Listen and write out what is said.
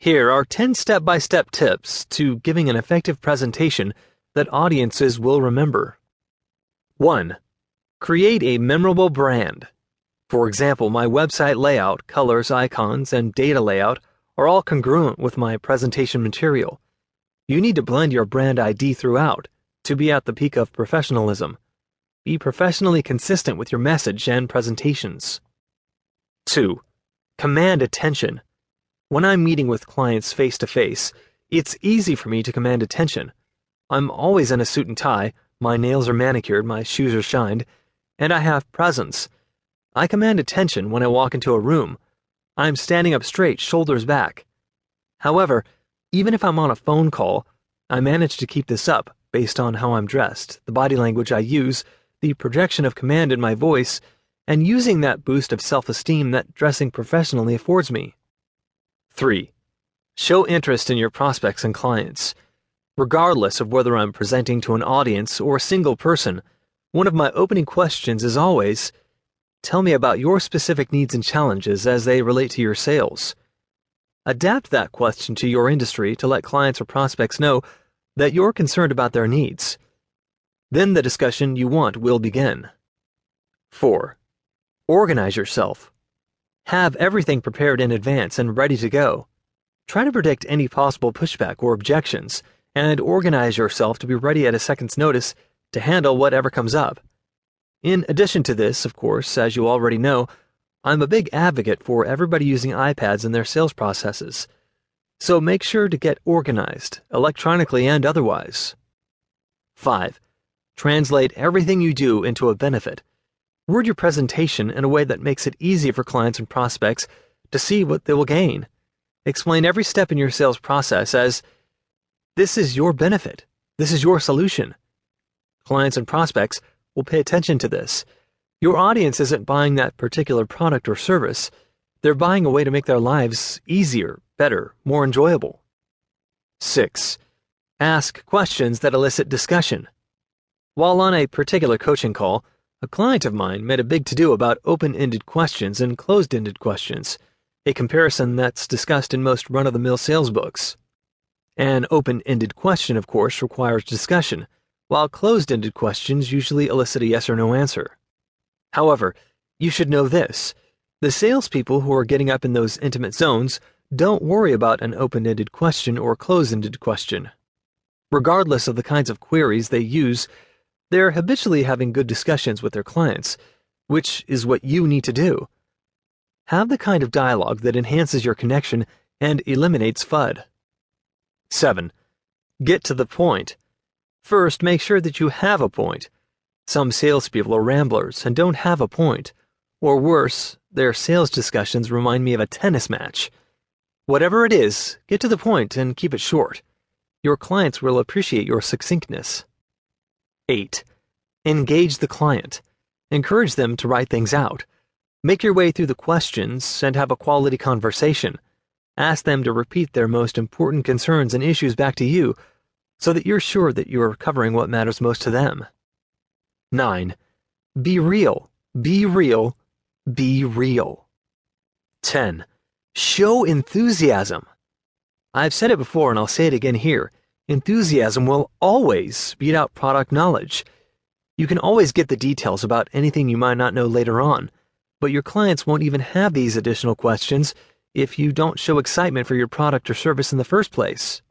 Here are 10 step-by-step tips to giving an effective presentation that audiences will remember. 1. Create a memorable brand. For example, my website layout, colors, icons, and data layout are all congruent with my presentation material. You need to blend your brand ID throughout to be at the peak of professionalism. Be professionally consistent with your message and presentations. 2. Command attention. When I'm meeting with clients face-to-face, it's easy for me to command attention. I'm always in a suit and tie, my nails are manicured, my shoes are shined, and I have presence. I command attention when I walk into a room. I'm standing up straight, shoulders back. However, even if I'm on a phone call, I manage to keep this up based on how I'm dressed, the body language I use, the projection of command in my voice, and using that boost of self-esteem that dressing professionally affords me. 3. Show interest in your prospects and clients. Regardless of whether I'm presenting to an audience or a single person, one of my opening questions is always, tell me about your specific needs and challenges as they relate to your sales. Adapt that question to your industry to let clients or prospects know that you're concerned about their needs. Then the discussion you want will begin. 4. Organize yourself. Have everything prepared in advance and ready to go. Try to predict any possible pushback or objections, and organize yourself to be ready at a second's notice to handle whatever comes up. In addition to this, of course, as you already know, I'm a big advocate for everybody using iPads in their sales processes. So make sure to get organized, electronically and otherwise. 5. Translate everything you do into a benefit. Word your presentation in a way that makes it easy for clients and prospects to see what they will gain. Explain every step in your sales process as, this is your benefit. This is your solution. Clients and prospects will pay attention to this. Your audience isn't buying that particular product or service. They're buying a way to make their lives easier, better, more enjoyable. 6. Ask questions that elicit discussion. While on a particular coaching call, a client of mine made a big to-do about open-ended questions and closed-ended questions, a comparison that's discussed in most run-of-the-mill sales books. An open-ended question, of course, requires discussion, while closed-ended questions usually elicit a yes or no answer. However, you should know this. The salespeople who are getting up in those intimate zones don't worry about an open-ended question or closed-ended question. Regardless of the kinds of queries they use, they're habitually having good discussions with their clients, which is what you need to do. Have the kind of dialogue that enhances your connection and eliminates FUD. 7. Get to the point. First, make sure that you have a point. Some salespeople are ramblers and don't have a point. Or worse, their sales discussions remind me of a tennis match. Whatever it is, get to the point and keep it short. Your clients will appreciate your succinctness. 8. Engage the client. Encourage them to write things out. Make your way through the questions and have a quality conversation. Ask them to repeat their most important concerns and issues back to you so that you're sure that you're covering what matters most to them. 9. Be real. Be real. Be real. 10. Show enthusiasm. I've said it before and I'll say it again here. Enthusiasm will always beat out product knowledge. You can always get the details about anything you might not know later on, but your clients won't even have these additional questions if you don't show excitement for your product or service in the first place.